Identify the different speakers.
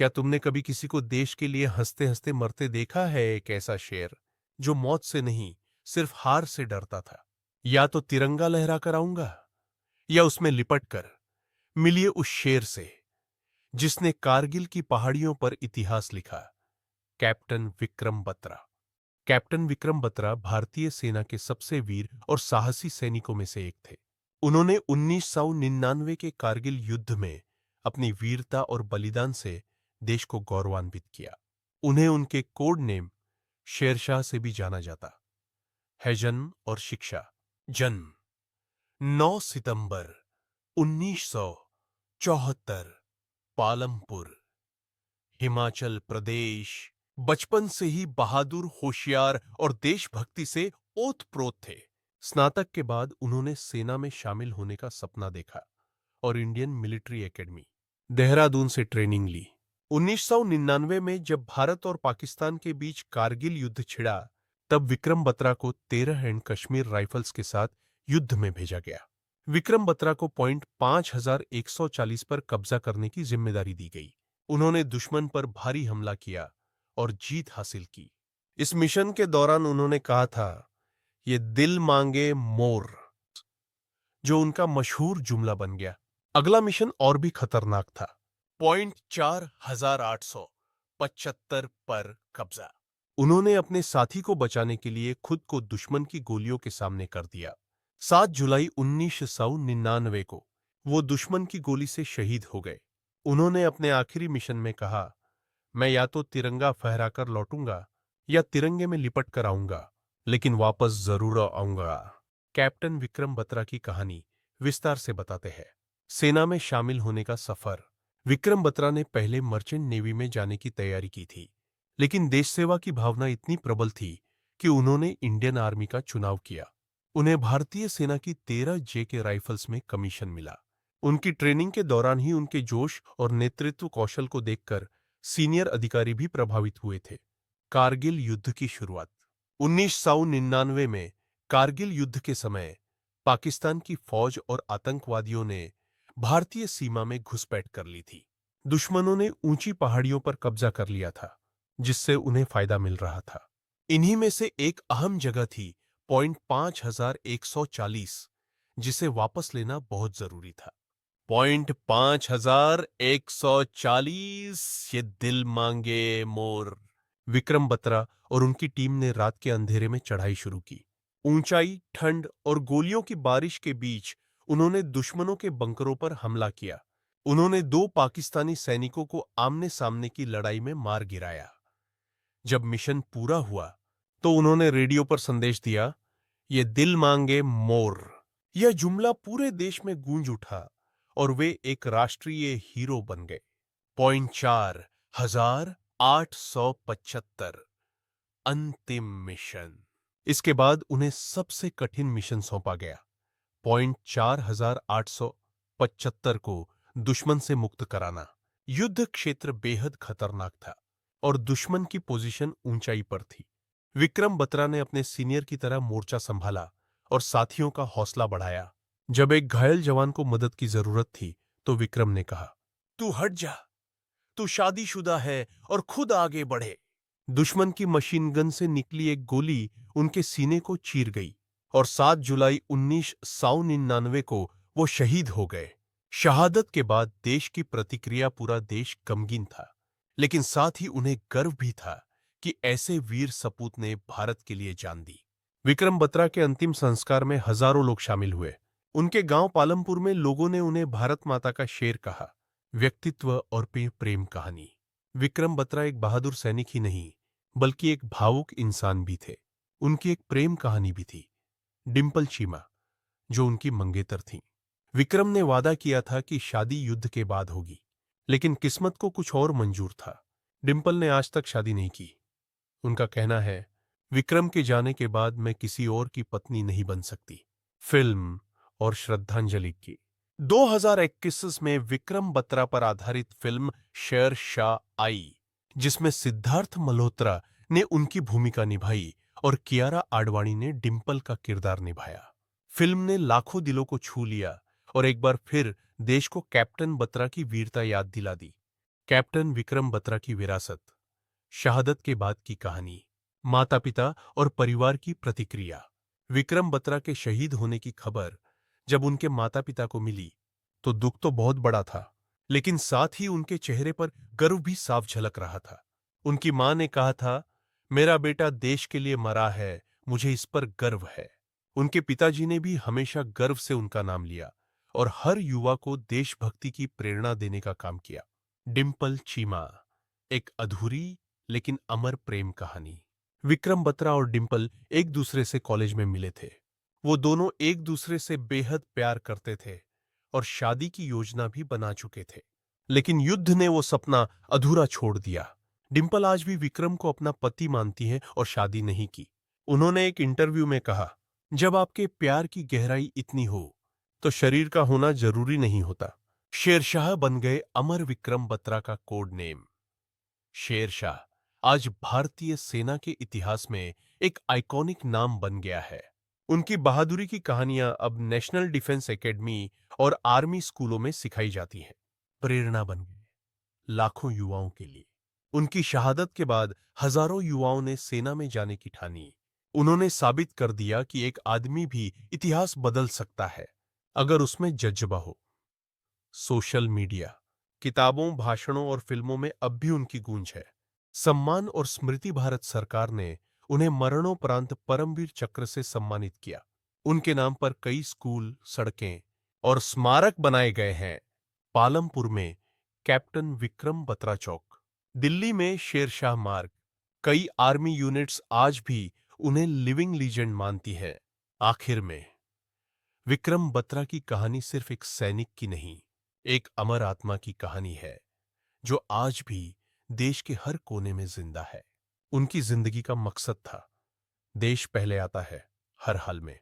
Speaker 1: क्या तुमने कभी किसी को देश के लिए हंसते हंसते मरते देखा है? एक ऐसा शेर जो मौत से नहीं, सिर्फ हार से डरता था। या तो तिरंगा लहरा कर आऊंगा या उसमें लिपट कर। मिलिए उस शेर से जिसने कारगिल की पहाड़ियों पर इतिहास लिखा। कैप्टन विक्रम बत्रा। कैप्टन विक्रम बत्रा भारतीय सेना के सबसे वीर और साहसी सैनिकों में से एक थे। उन्होंने 1999 के कारगिल युद्ध में अपनी वीरता और बलिदान से देश को गौरवान्वित किया। उन्हें उनके कोड नेम शेरशाह से भी जाना जाता है। जन्म और शिक्षा। जन्म 9 सितंबर 1974, पालमपुर, हिमाचल प्रदेश। बचपन से ही बहादुर, होशियार और देशभक्ति से ओतप्रोत थे। स्नातक के बाद उन्होंने सेना में शामिल होने का सपना देखा और इंडियन मिलिट्री एकेडमी, देहरादून से ट्रेनिंग ली। 1999 में जब भारत और पाकिस्तान के बीच कारगिल युद्ध छिड़ा, तब विक्रम बत्रा को 13 एंड कश्मीर राइफल्स के साथ युद्ध में भेजा गया। विक्रम बत्रा को पॉइंट 5140 पर कब्जा करने की जिम्मेदारी दी गई। उन्होंने दुश्मन पर भारी हमला किया और जीत हासिल की। इस मिशन के दौरान उन्होंने कहा था, ये दिल मांगे मोर, जो उनका मशहूर जुमला बन गया। अगला मिशन और भी खतरनाक था। पॉइंट 4875 पर कब्जा। उन्होंने अपने साथी को बचाने के लिए खुद को दुश्मन की गोलियों के सामने कर दिया। 7 जुलाई 1999 को वो दुश्मन की गोली से शहीद हो गए। उन्होंने अपने आखिरी मिशन में कहा, मैं या तो तिरंगा फहराकर लौटूंगा या तिरंगे में लिपट कर आऊंगा, लेकिन वापस जरूर आऊंगा। कैप्टन विक्रम बत्रा की कहानी विस्तार से बताते हैं। सेना में शामिल होने का सफर। विक्रम बत्रा ने पहले मर्चेंट नेवी में जाने की तैयारी की थी, लेकिन देश सेवा की भावना इतनी प्रबल थी कि उन्होंने इंडियन आर्मी का चुनाव किया। उन्हें भारतीय सेना की 13 JK राइफल्स में कमीशन मिला। उनकी ट्रेनिंग के दौरान ही उनके जोश और नेतृत्व कौशल को देखकर सीनियर अधिकारी भी प्रभावित हुए थे। कारगिल युद्ध की शुरुआत। 1999 में कारगिल युद्ध के समय पाकिस्तान की फौज और आतंकवादियों ने भारतीय सीमा में घुसपैठ कर ली थी। दुश्मनों ने ऊंची पहाड़ियों पर कब्जा कर लिया था, जिससे उन्हें फायदा मिल रहा था। इन्हीं में से एक अहम जगह थी पॉइंट 5140, जिसे वापस लेना बहुत जरूरी था। पॉइंट 5140, ये दिल मांगे मोर। विक्रम बत्रा और उनकी टीम ने रात के अंधेरे में चढ़ाई शुरू की। ऊंचाई, ठंड और गोलियों की बारिश के बीच उन्होंने दुश्मनों के बंकरों पर हमला किया। उन्होंने 2 पाकिस्तानी सैनिकों को आमने सामने की लड़ाई में मार गिराया। जब मिशन पूरा हुआ तो उन्होंने रेडियो पर संदेश दिया, ये दिल मांगे मोर। यह जुमला पूरे देश में गूंज उठा और वे एक राष्ट्रीय हीरो बन गए। पॉइंट 4875, अंतिम मिशन। इसके बाद उन्हें सबसे कठिन मिशन सौंपा गया। पॉइंट 4875 को दुश्मन से मुक्त कराना। युद्ध क्षेत्र बेहद खतरनाक था और दुश्मन की पोजीशन ऊंचाई पर थी। विक्रम बत्रा ने अपने सीनियर की तरह मोर्चा संभाला और साथियों का हौसला बढ़ाया। जब एक घायल जवान को मदद की जरूरत थी तो विक्रम ने कहा, तू हट जा, तू शादीशुदा है और खुद आगे बढ़े। दुश्मन की मशीन गन से निकली एक गोली उनके सीने को चीर गई और 7 जुलाई 1999 को वो शहीद हो गए। शहादत के बाद देश की प्रतिक्रिया, पूरा देश गमगीन था, लेकिन साथ ही उन्हें गर्व भी था कि ऐसे वीर सपूत ने भारत के लिए जान दी। विक्रम बत्रा के अंतिम संस्कार में हजारों लोग शामिल हुए। उनके गांव पालमपुर में लोगों ने उन्हें भारत माता का शेर कहा। व्यक्तित्व और प्रेम कहानी। विक्रम बत्रा एक बहादुर सैनिक ही नहीं, बल्कि एक भावुक इंसान भी थे। उनकी एक प्रेम कहानी भी थी, डिंपल चीमा, जो उनकी मंगेतर थी। विक्रम ने वादा किया था कि शादी युद्ध के बाद होगी, लेकिन किस्मत को कुछ और मंजूर था। डिंपल ने आज तक शादी नहीं की। उनका कहना है, विक्रम के जाने के बाद मैं किसी और की पत्नी नहीं बन सकती। फिल्म और श्रद्धांजलि की। 2021 में विक्रम बत्रा पर आधारित फिल्म शेरशाह आई, जिसमें सिद्धार्थ मल्होत्रा ने उनकी भूमिका निभाई और कियारा आडवाणी ने डिंपल का किरदार निभाया। फिल्म ने लाखों दिलों को छू लिया और एक बार फिर देश को कैप्टन बत्रा की वीरता याद दिला दी। कैप्टन विक्रम बत्रा की विरासत, शहादत के बाद की कहानी, माता पिता और परिवार की प्रतिक्रिया। विक्रम बत्रा के शहीद होने की खबर जब उनके माता पिता को मिली तो दुख तो बहुत बड़ा था, लेकिन साथ ही उनके चेहरे पर गर्व भी साफ झलक रहा था। उनकी मां ने कहा था, मेरा बेटा देश के लिए मरा है, मुझे इस पर गर्व है। उनके पिताजी ने भी हमेशा गर्व से उनका नाम लिया और हर युवा को देशभक्ति की प्रेरणा देने का काम किया। डिंपल चीमा, एक अधूरी लेकिन अमर प्रेम कहानी। विक्रम बत्रा और डिंपल एक दूसरे से कॉलेज में मिले थे। वो दोनों एक दूसरे से बेहद प्यार करते थे और शादी की योजना भी बना चुके थे, लेकिन युद्ध ने वो सपना अधूरा छोड़ दिया। डिंपल आज भी विक्रम को अपना पति मानती है और शादी नहीं की। उन्होंने एक इंटरव्यू में कहा, जब आपके प्यार की गहराई इतनी हो तो शरीर का होना जरूरी नहीं होता। शेरशाह बन गए अमर विक्रम बत्रा का कोड नेम। शेरशाह आज भारतीय सेना के इतिहास में एक आइकॉनिक नाम बन गया है। उनकी बहादुरी की कहानियां अब नेशनल डिफेंस एकेडमी और आर्मी स्कूलों में सिखाई जाती हैं। प्रेरणा बन गए लाखों युवाओं के लिए। उनकी शहादत के बाद हजारों युवाओं ने सेना में जाने की ठानी। उन्होंने साबित कर दिया कि एक आदमी भी इतिहास बदल सकता है अगर उसमें जज्बा हो। सोशल मीडिया, किताबों, भाषणों और फिल्मों में अब भी उनकी गूंज है। सम्मान और स्मृति भारत सरकार ने उन्हें मरणोपरांत परमवीर चक्र से सम्मानित किया। उनके नाम पर कई स्कूल, सड़कें और स्मारक बनाए गए हैं। पालमपुर में कैप्टन विक्रम बत्रा चौक, दिल्ली में शेरशाह मार्ग। कई आर्मी यूनिट्स आज भी उन्हें लिविंग लीजेंड मानती है। आखिर में विक्रम बत्रा की कहानी सिर्फ एक सैनिक की नहीं, एक अमर आत्मा की कहानी है जो आज भी देश के हर कोने में जिंदा है। उनकी जिंदगी का मकसद था, देश पहले आता है हर हाल में।